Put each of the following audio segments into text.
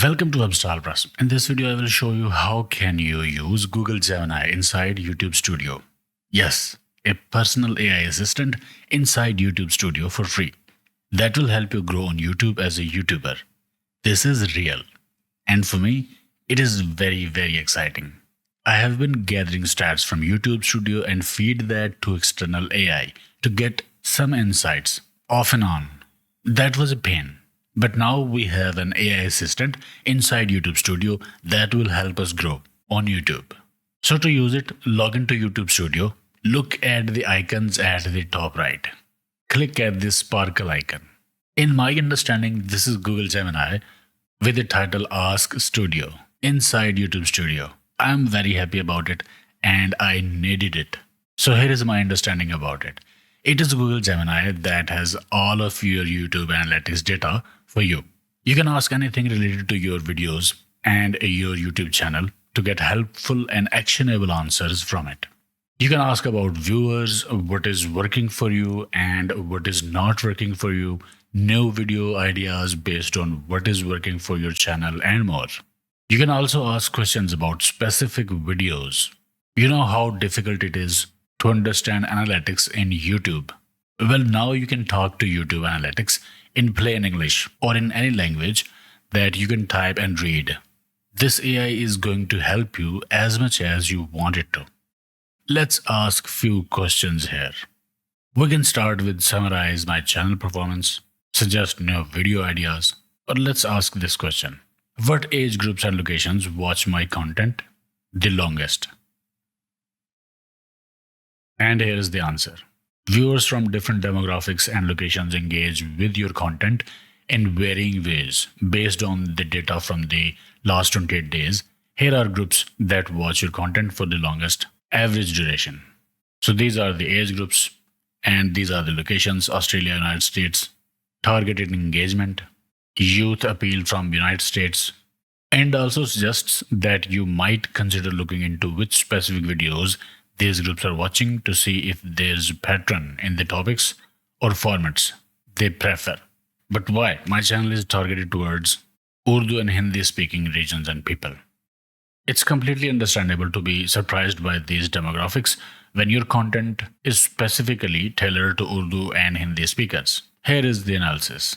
Welcome to Upstart Press. In this video, I will show you how can you use Google Gemini inside YouTube Studio. Yes, a personal AI assistant inside YouTube Studio for free. That will help you grow on YouTube as a YouTuber. This is real. And for me, it is very exciting. I have been gathering stats from YouTube Studio and feed that to external AI to get some insights off and on. That was a pain. But now we have an AI assistant inside YouTube Studio that will help us grow on YouTube. So to use it, log into YouTube Studio, look at the icons at the top right. Click at this sparkle icon. In my understanding, this is Google Gemini with the title Ask Studio inside YouTube Studio. I'm very happy about it and I needed it. So here is my understanding about it. It is Google Gemini that has all of your YouTube analytics data for you. You can ask anything related to your videos and your YouTube channel to get helpful and actionable answers from it. You can ask about viewers, what is working for you and what is not working for you, new video ideas based on what is working for your channel and more. You can also ask questions about specific videos. You know how difficult it is to understand analytics in YouTube. Well, now you can talk to YouTube analytics in plain English or in any language that you can type and read. This AI is going to help you as much as you want it to. Let's ask few questions here. We can start with summarize my channel performance, suggest new video ideas, or let's ask this question. What age groups and locations watch my content the longest? And here is the answer. Viewers from different demographics and locations engage with your content in varying ways based on the data from the last 28 days. Here are groups that watch your content for the longest average duration. So these are the age groups and these are the locations: Australia, United States, targeted engagement, youth appeal from United States, and also suggests that you might consider looking into which specific videos these groups are watching to see if there's a pattern in the topics or formats they prefer. But why? My channel is targeted towards Urdu and Hindi speaking regions and people. It's completely understandable to be surprised by these demographics when your content is specifically tailored to Urdu and Hindi speakers. Here is the analysis.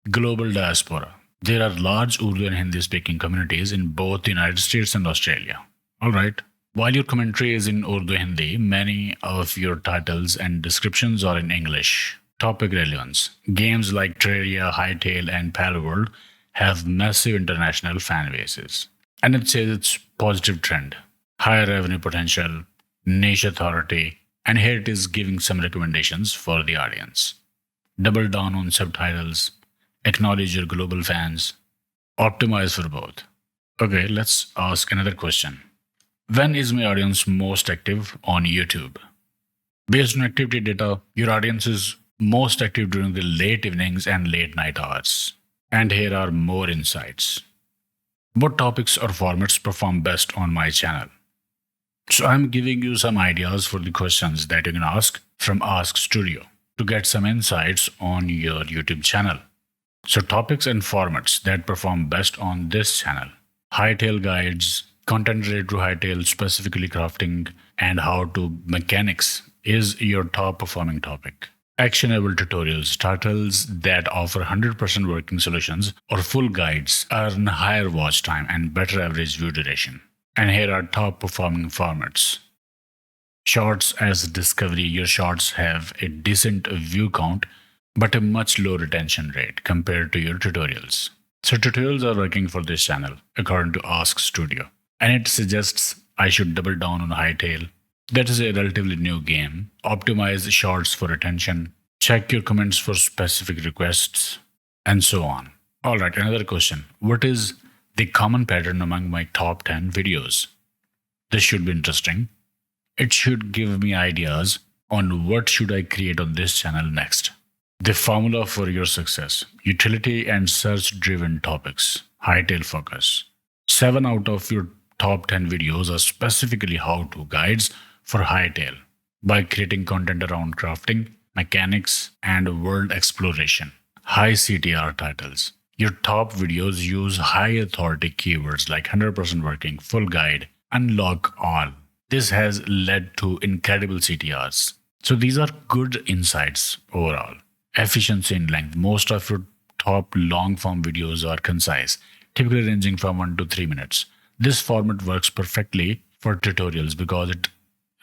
Global diaspora. There are large Urdu and Hindi speaking communities in both the United States and Australia. Alright. While your commentary is in Urdu Hindi, many of your titles and descriptions are in English. Topic relevance. Games like Terraria, Hytale, and Palworld have massive international fan bases. And it says it's positive trend, higher revenue potential, niche authority, and here it is giving some recommendations for the audience. Double down on subtitles, acknowledge your global fans, optimize for both. Okay, let's ask another question. When is my audience most active on YouTube? Based on activity data, your audience is most active during the late evenings and late night hours. And here are more insights. What topics or formats perform best on my channel? So I'm giving you some ideas for the questions that you can ask from Ask Studio to get some insights on your YouTube channel. So topics and formats that perform best on this channel. Hightail guides, content related to Hightail, specifically crafting and how to mechanics is your top performing topic. Actionable tutorials, titles that offer 100% working solutions or full guides earn higher watch time and better average view duration. And here are top performing formats. Shorts as discovery. Your shorts have a decent view count but a much low retention rate compared to your tutorials. So tutorials are working for this channel according to Ask Studio. And it suggests I should double down on Hightail. That is a relatively new game. Optimize shorts for attention. Check your comments for specific requests. And so on. Alright, another question. What is the common pattern among my top 10 videos? This should be interesting. It should give me ideas on what should I create on this channel next. The formula for your success. Utility and search-driven topics. Hightail focus. 7 out of your top 10 videos are specifically how-to guides for Hightail by creating content around crafting, mechanics, and world exploration. High CTR titles. Your top videos use high authority keywords like 100% working, full guide, unlock all. This has led to incredible CTRs. So these are good insights overall. Efficiency in length. Most of your top long form videos are concise, typically ranging from 1 to 3 minutes. This format works perfectly for tutorials because it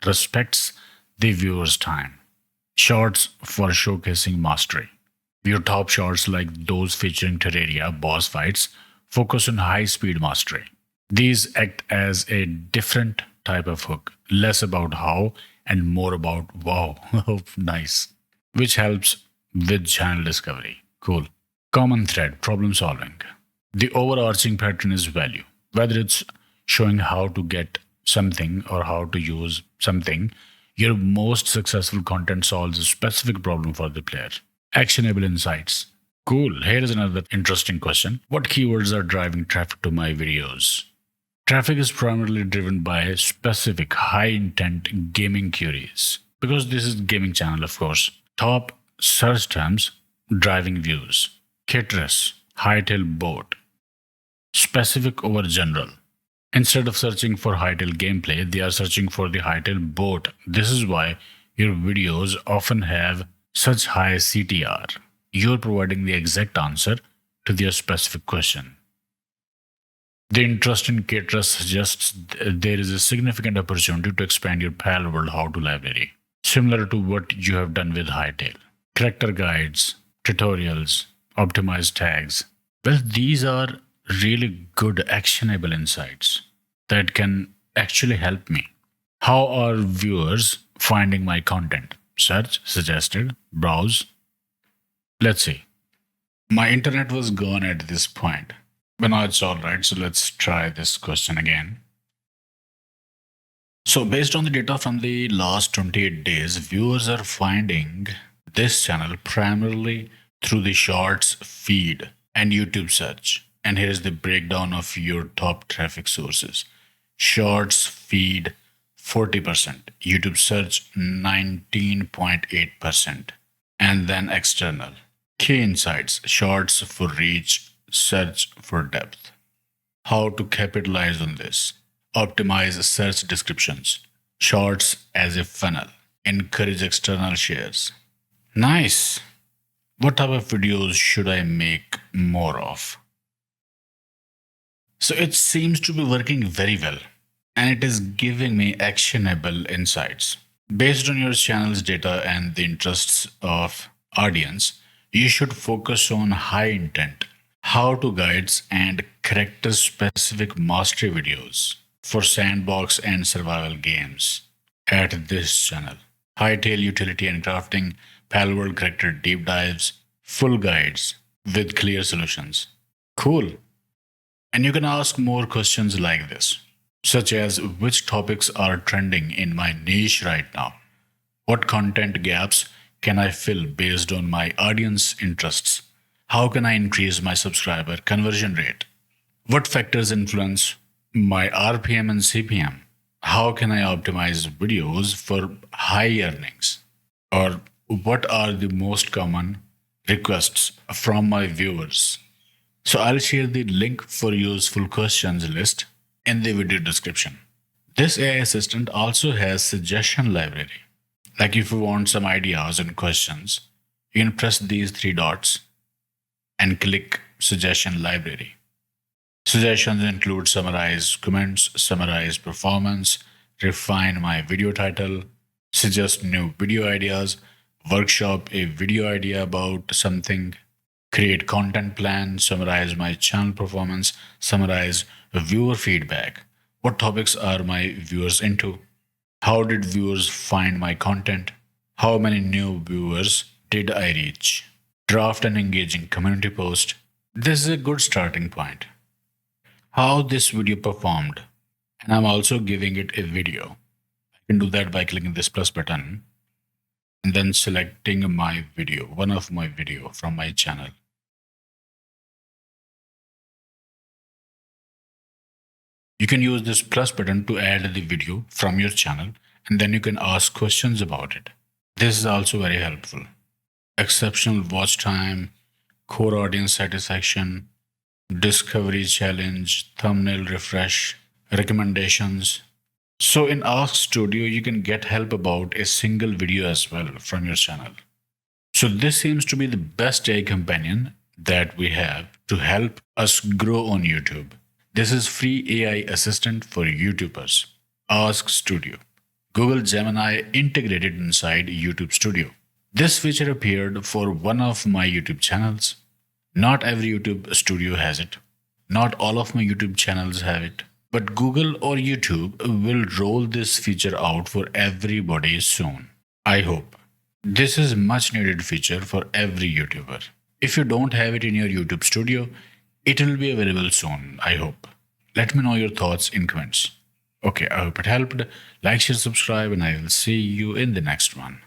respects the viewer's time. Shorts for showcasing mastery. Your top shorts, like those featuring Terraria boss fights, focus on high speed mastery. These act as a different type of hook, less about how and more about wow. Oh, nice. Which helps with channel discovery. Cool. Common thread, problem solving. The overarching pattern is value. Whether it's showing how to get something or how to use something, your most successful content solves a specific problem for the player. Actionable insights. Cool. Here is another interesting question. What keywords are driving traffic to my videos? Traffic is primarily driven by specific high intent gaming queries. Because this is gaming channel, of course. Top search terms driving views. Kitras, hightail boat. Specific over general. Instead of searching for hightail gameplay, they are searching for the hightail boat. This is why your videos often have such high CTR. You're providing the exact answer to their specific question. The interest in Caterers suggests there is a significant opportunity to expand your Pal World how-to library, similar to what you have done with Hightail. Character guides, tutorials, optimized tags. Well, these are really good actionable insights that can actually help me. How are viewers finding my content? Search, suggested, browse. Let's see. My internet was gone at this point, but now it's all right. So let's try this question again. So based on the data from the last 28 days, viewers are finding this channel primarily through the Shorts feed and YouTube search. And here is the breakdown of your top traffic sources. Shorts feed 40%, YouTube search 19.8%, and then external. Key insights: Shorts for reach, search for depth. How to capitalize on this? Optimize search descriptions. Shorts as a funnel. Encourage external shares. Nice. What type of videos should I make more of? So it seems to be working very well, and it is giving me actionable insights. Based on your channel's data and the interests of audience, you should focus on high intent, how-to guides, and character-specific mastery videos for sandbox and survival games at this channel. Hightail utility and crafting, Palworld character deep dives, full guides with clear solutions. Cool. And you can ask more questions like this, such as which topics are trending in my niche right now? What content gaps can I fill based on my audience interests? How can I increase my subscriber conversion rate? What factors influence my RPM and CPM? How can I optimize videos for high earnings? Or what are the most common requests from my viewers? So I'll share the link for useful questions list in the video description. This AI assistant also has suggestion library. Like if you want some ideas and questions, you can press these three dots and click suggestion library. Suggestions include summarize comments, summarize performance, refine my video title, suggest new video ideas, workshop a video idea about something, create content plan, summarize my channel performance, summarize viewer feedback. What topics are my viewers into? How did viewers find my content? How many new viewers did I reach? Draft an engaging community post. This is a good starting point. How this video performed. And I'm also giving it a video. I can do that by clicking this plus button and then selecting my video, one of my video from my channel. You can use this plus button to add the video from your channel, and then you can ask questions about it. This is also very helpful. Exceptional watch time, core audience satisfaction, discovery challenge, thumbnail refresh, recommendations. So in Ask Studio, you can get help about a single video as well from your channel. So this seems to be the best AI companion that we have to help us grow on YouTube. This is free AI assistant for YouTubers. Ask Studio. Google Gemini integrated inside YouTube Studio. This feature appeared for one of my YouTube channels. Not every YouTube studio has it. Not all of my YouTube channels have it. But Google or YouTube will roll this feature out for everybody soon. I hope. This is much needed feature for every YouTuber. If you don't have it in your YouTube studio, it will be available soon, I hope. Let me know your thoughts in comments. Okay, I hope it helped. Like, share, subscribe, and I will see you in the next one.